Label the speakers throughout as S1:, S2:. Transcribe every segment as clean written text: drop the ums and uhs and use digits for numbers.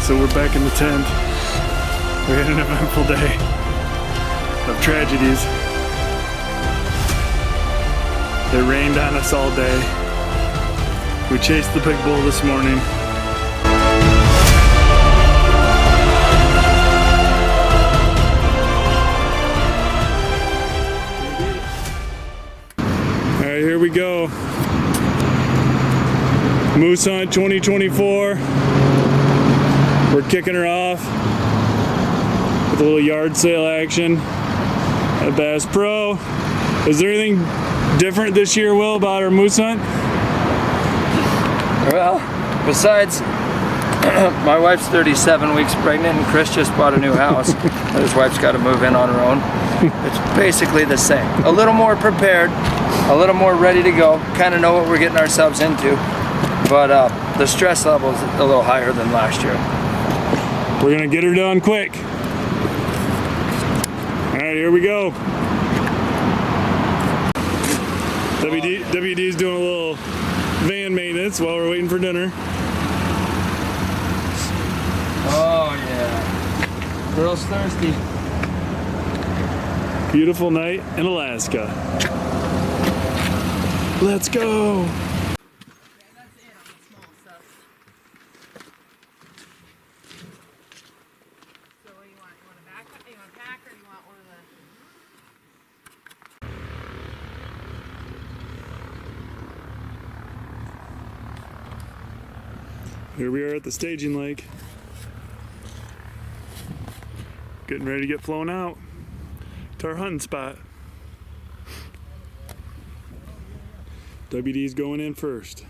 S1: So we're back in the tent. We had an eventful day of tragedies. It rained on us all day. We chased the big bull this morning. Alright, here we go. Moose Hunt 2024. We're kicking her off with a little yard sale action at Bass Pro. Is there anything different this year, Will, about our moose hunt?
S2: Well, besides my wife's 37 weeks pregnant and Chris just bought a new house and his wife's got to move in on her own, it's basically the same. A little more prepared, a little more ready to go, kind of know what we're getting ourselves into, but the stress level is a little higher than last year.
S1: We're gonna get her done quick. All right, here we go. WD's doing a little van maintenance while we're waiting for dinner.
S2: Oh yeah, girl's thirsty.
S1: Beautiful night in Alaska. Let's go. Here we are at the staging lake. Getting ready to get flown out to our hunting spot. WD's going in first.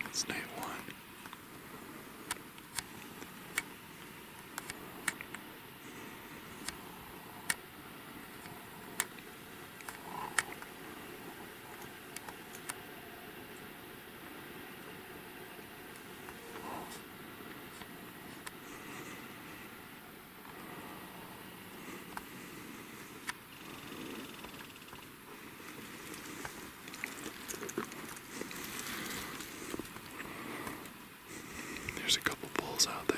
S1: It's night one. There's a couple bulls out there.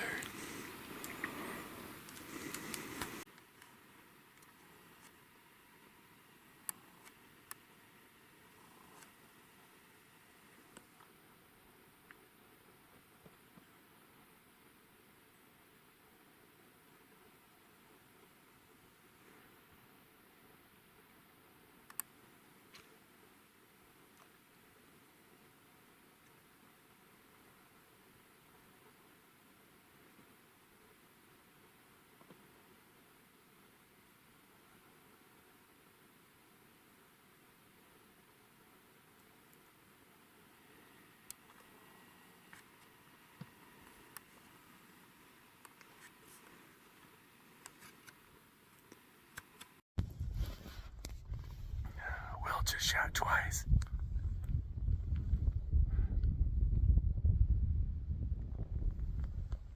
S1: just shot twice.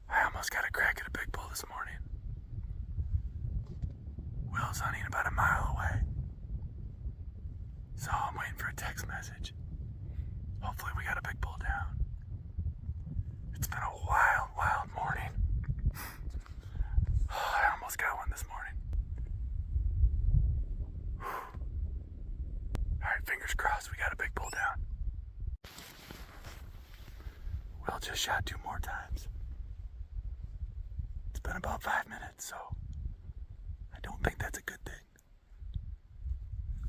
S1: I almost got a crack at a big bull this morning. Will's hunting about a mile away. So I'm waiting for a text message. Hopefully we got a big bull down. It's been a wild, wild morning. I almost got one this morning. Alright, fingers crossed we got a big bull down. Will just shot 2 more times. It's been about 5 minutes, so I don't think that's a good thing.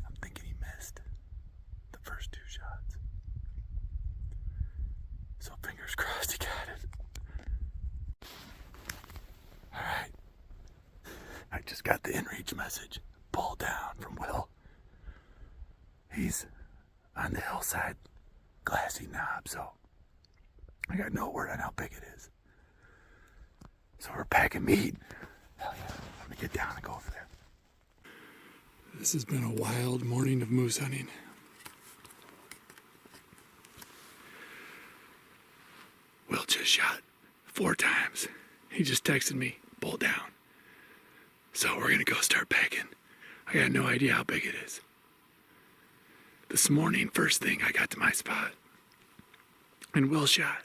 S1: I'm thinking he missed the first 2 shots. So fingers crossed he got it. Alright. I just got the inReach message. Bull down from Will. He's on the hillside, Glassy Knob, so I got no word on how big it is. So we're packing meat. Hell yeah, I'm gonna get down and go over there. This has been a wild morning of moose hunting. Will just shot 4 times. He just texted me, bull down. So we're gonna go start packing. I got no idea how big it is. This morning, first thing, I got to my spot, and Will shot.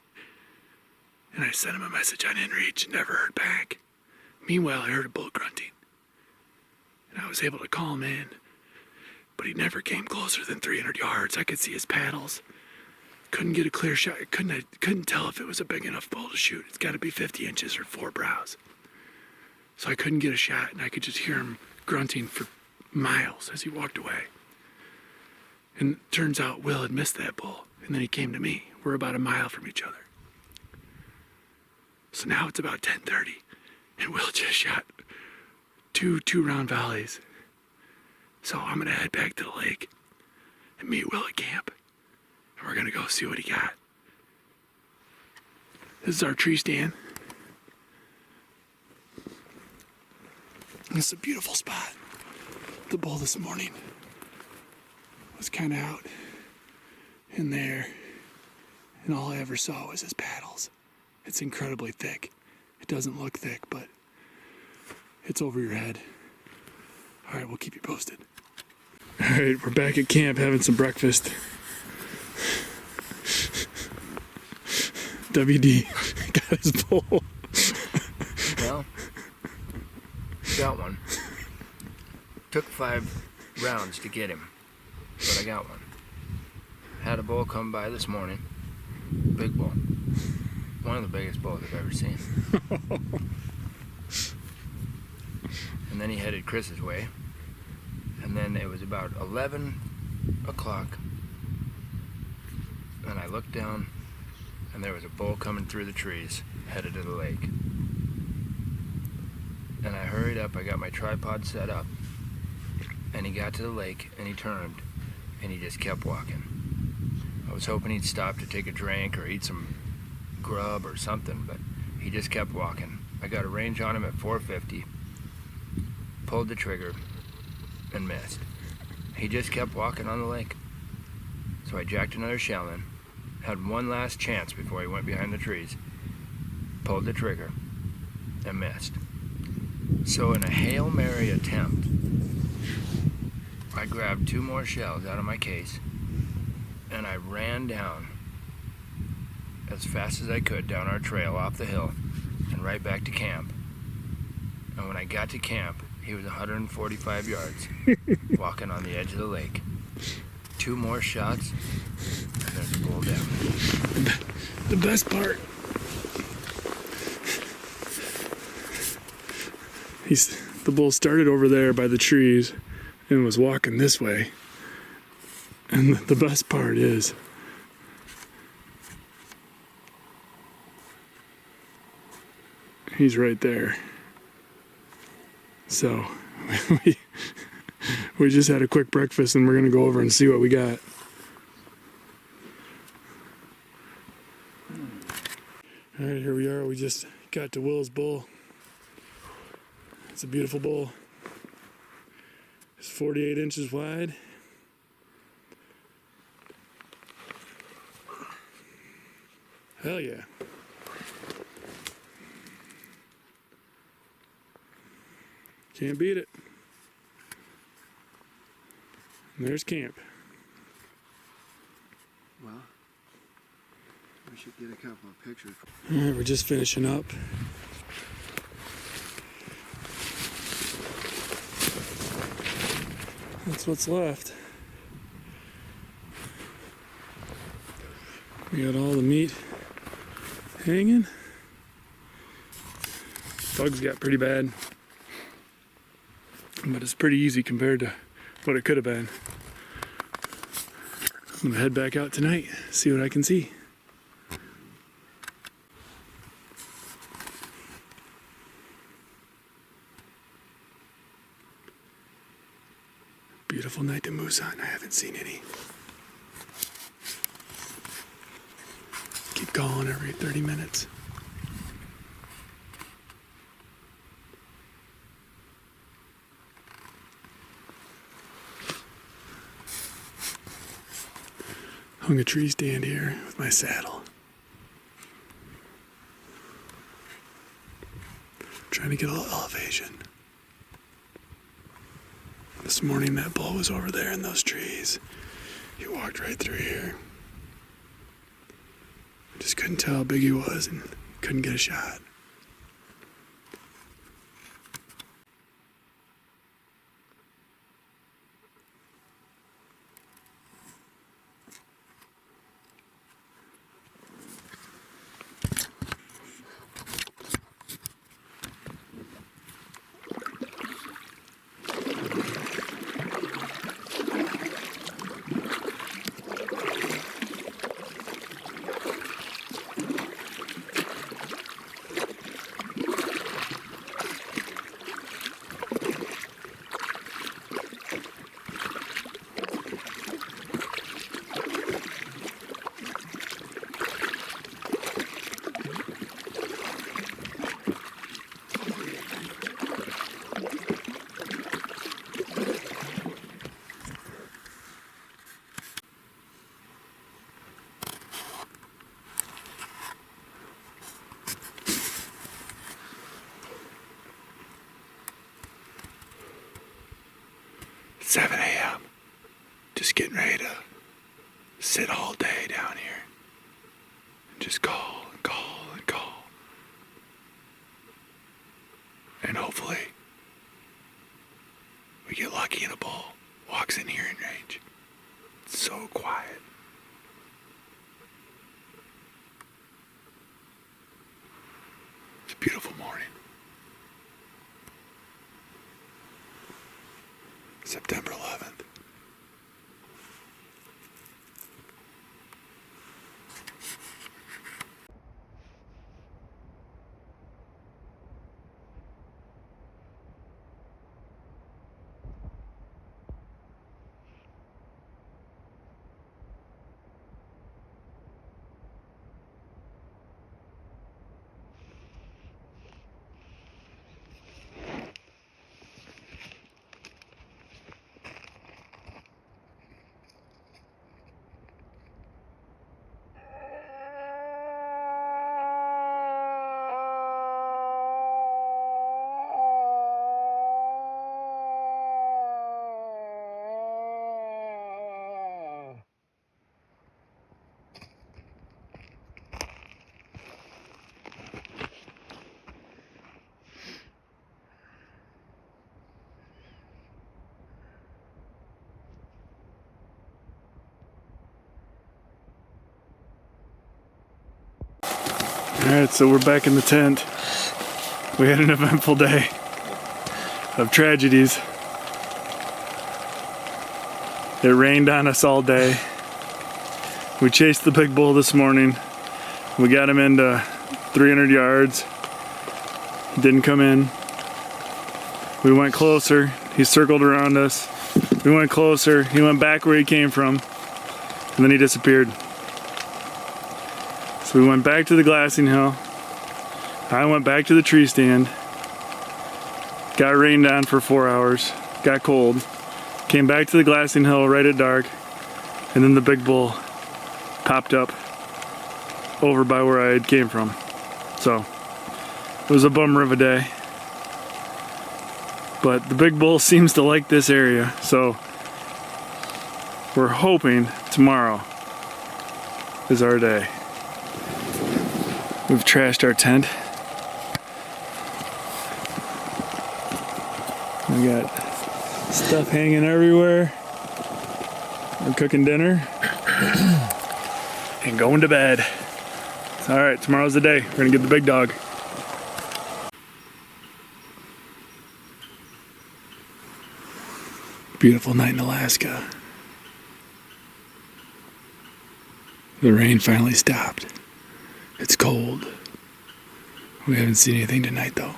S1: And I sent him a message on inReach and never heard back. Meanwhile, I heard a bull grunting. And I was able to call him in, but he never came closer than 300 yards. I could see his paddles. Couldn't get a clear shot. I couldn't tell if it was a big enough bull to shoot. It's got to be 50 inches or 4 brows. So I couldn't get a shot, and I could just hear him grunting for miles as he walked away. And it turns out Will had missed that bull, and then he came to me. We're about a mile from each other. So now it's about 10:30, and Will just shot two round volleys. So I'm gonna head back to the lake and meet Will at camp, and we're gonna go see what he got. This is our tree stand. This is a beautiful spot. The bull this morning was kind of out in there, and all I ever saw was his paddles. It's incredibly thick. It doesn't look thick, but it's over your head. All right, we'll keep you posted. All right, we're back at camp having some breakfast. WD got his bull.
S2: Well, got one. Took 5 rounds to get him, but I got one. Had a bull come by this morning. Big bull. One of the biggest bulls I've ever seen. And then he headed Chris's way. And then it was about 11 o'clock. And I looked down, and there was a bull coming through the trees, headed to the lake. And I hurried up, I got my tripod set up, and he got to the lake, and he turned, and he just kept walking. I was hoping he'd stop to take a drink or eat some grub or something, but he just kept walking. I got a range on him at 450, pulled the trigger, and missed. He just kept walking on the lake. So I jacked another shell in, had one last chance before he went behind the trees, pulled the trigger, and missed. So in a Hail Mary attempt, I grabbed 2 more shells out of my case, and I ran down as fast as I could down our trail off the hill and right back to camp. And when I got to camp, he was 145 yards walking on the edge of the lake. 2 more shots, and there's a bull down.
S1: The best part, the bull started over there by the trees and was walking this way. And the best part is, he's right there. So we just had a quick breakfast, and we're gonna go over and see what we got. All right, here we are. We just got to Will's bull. It's a beautiful bull. It's 48 inches wide. Hell yeah. Can't beat it. And there's camp.
S3: Well, we should get a couple of pictures.
S1: Alright, we're just finishing up. That's what's left. We got all the meat hanging. Bugs got pretty bad, but it's pretty easy compared to what it could have been. I'm gonna head back out tonight, see what I can see. Beautiful night to moose hunt. I haven't seen any. Keep calling every 30 minutes. Hung a tree stand here with my saddle. Trying to get a little elevation. This morning that bull was over there in those trees. He walked right through here. I just couldn't tell how big he was and couldn't get a shot. It's 7 a.m. Just getting ready to sit all day down here and just call and call and call. And hopefully we get lucky and a bull walks in here in range. It's so quiet. It's a beautiful morning. September 11th. Alright, so we're back in the tent. We had an eventful day of tragedies. It rained on us all day. We chased the big bull this morning. We got him into 300 yards. He didn't come in. We went closer. He circled around us. We went closer. He went back where he came from. And then he disappeared. So we went back to the glassing hill. I went back to the tree stand. Got rained on for 4 hours. Got cold. Came back to the glassing hill right at dark. And then the big bull popped up over by where I came from. So it was a bummer of a day. But the big bull seems to like this area, so we're hoping tomorrow is our day. We've trashed our tent. We got stuff hanging everywhere. We're cooking dinner and going to bed. All right, tomorrow's the day. We're gonna get the big dog. Beautiful night in Alaska. The rain finally stopped. It's cold. We haven't seen anything tonight though.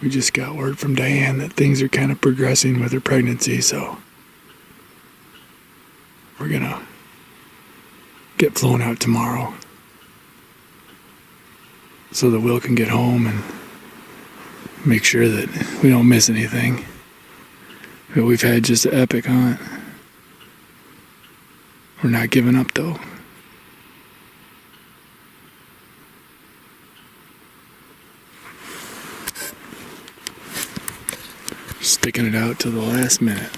S1: We just got word from Diane that things are kind of progressing with her pregnancy, so we're gonna get flown out tomorrow so that Will can get home and make sure that we don't miss anything. But we've had just an epic hunt. We're not giving up though. Sticking it out to the last minute.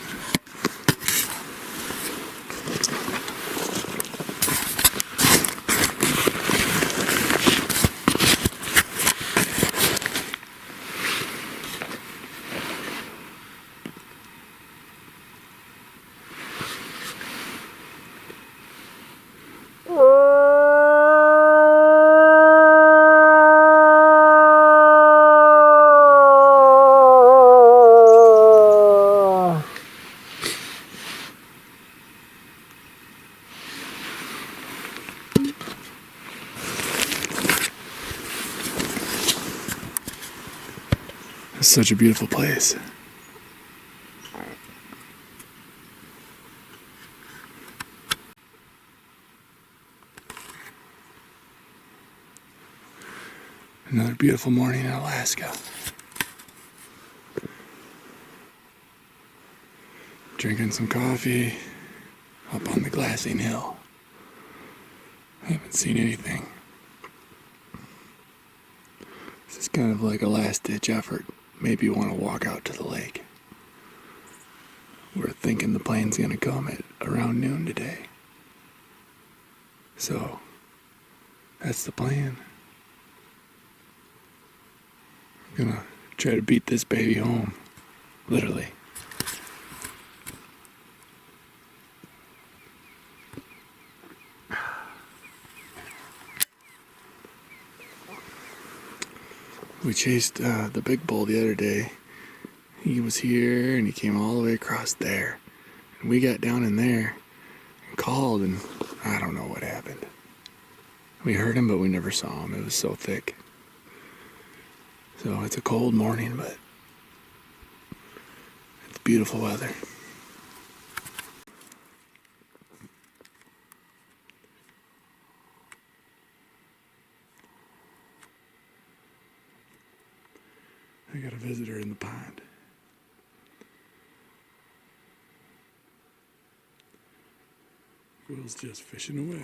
S1: It's such a beautiful place. Another beautiful morning in Alaska. Drinking some coffee up on the glassing hill. I haven't seen anything. This is kind of like a last-ditch effort. Maybe you want to walk out to the lake. We're thinking the plane's going to come at around noon today. So, that's the plan. We're going to try to beat this baby home. Literally. We chased the big bull the other day. He was here and he came all the way across there. And we got down in there and called, and I don't know what happened. We heard him, but we never saw him. It was so thick. So it's a cold morning, but it's beautiful weather. I got a visitor in the pond. Will's just fishing away.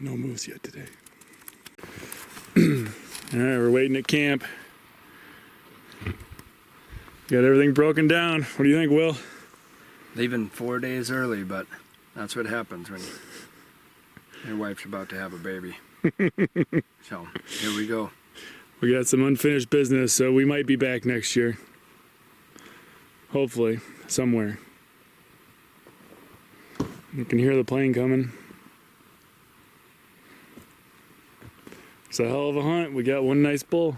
S1: No moose yet today. Alright, we're waiting at camp. Got everything broken down. What do you think, Will?
S2: Leaving 4 days early, but that's what happens when your wife's about to have a baby. So, here we go.
S1: We got some unfinished business, so we might be back next year. Hopefully, somewhere. You can hear the plane coming. It's a hell of a hunt. We got one nice bull.